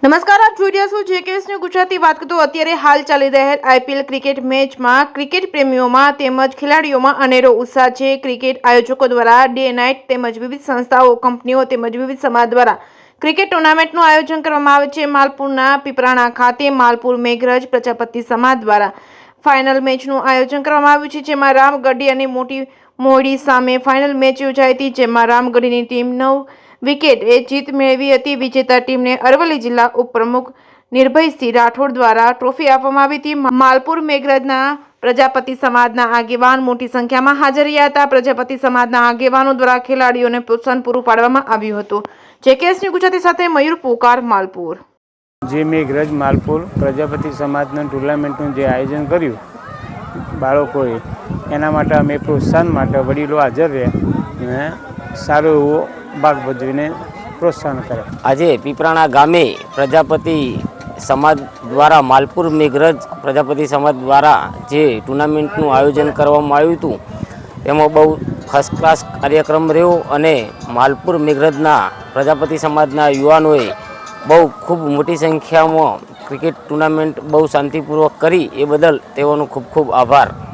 નમસ્કાર, આપ જોઈ રહ્યા છો જેકેએસની ગુજરાતી વાત કરતો અત્યારે હાલ ચાલી રહેલ આઈપીએલ ક્રિકેટ મેચમાં ક્રિકેટ પ્રેમીઓમાં તેમજ ખેલાડીઓમાં અનેરો ઉત્સાહ છે। ક્રિકેટ આયોજકો દ્વારા ડે નાઇટ તેમજ વિવિધ સંસ્થાઓ, કંપનીઓ તેમજ વિવિધ સમાજ દ્વારા ક્રિકેટ ટુર્નામેન્ટનું આયોજન કરવામાં આવે છે। માલપુરના પીપરાણા ખાતે માલપુર મેઘરજ પ્રજાપતિ સમાજ દ્વારા ફાઇનલ મેચનું આયોજન કરવામાં આવ્યું છે, જેમાં રામગઢી અને મોટી મોડી સામે ફાઇનલ મેચ યોજાઈ હતી, જેમાં રામગઢીની ટીમ 9 વિકેટે જીત મેળવી હતી। વિજેતા ટીમને અરવલ્લી જિલ્લા ઉપપ્રમુખ નિર્ભયસિંહ રાઠોડ દ્વારા ટ્રોફી આપવામાં આવી હતી। માલપુર મેઘરજના પ્રજાપતિ સમાજના આગેવાન મોટી સંખ્યામાં હાજર રહ્યા હતા। પ્રજાપતિ સમાજના આગેવાનો દ્વારા ખેલાડીઓને પ્રોત્સાહન પૂરું પાડવામાં આવ્યું હતું। જેકેએસની ગુજરાતી સાથે મયુર પોકાર, માલપુર। જે મેઘરજ માલપુર પ્રજાપતિ સમાજના ટુર્નામેન્ટનું જે આયોજન કર્યું બાળકોએ, એના માટે અમે પ્રોત્સાહન માટે વડીલો હાજર રહ્યા અને સારો એવો ભાગ ભજવીને પ્રોત્સાહન કરે। આજે પીપરાણા ગામે પ્રજાપતિ સમાજ દ્વારા માલપુર મેઘરજ પ્રજાપતિ સમાજ દ્વારા જે ટુર્નામેન્ટનું આયોજન કરવામાં આવ્યું હતું, તેમાં બહુ ફર્સ્ટ ક્લાસ કાર્યક્રમ રહ્યો અને માલપુર મેઘરજના પ્રજાપતિ સમાજના યુવાનોએ બહુ ખૂબ મોટી સંખ્યામાં ક્રિકેટ ટુર્નામેન્ટ બહુ શાંતિપૂર્વક કરી, એ બદલ તેઓનો ખૂબ ખૂબ આભાર।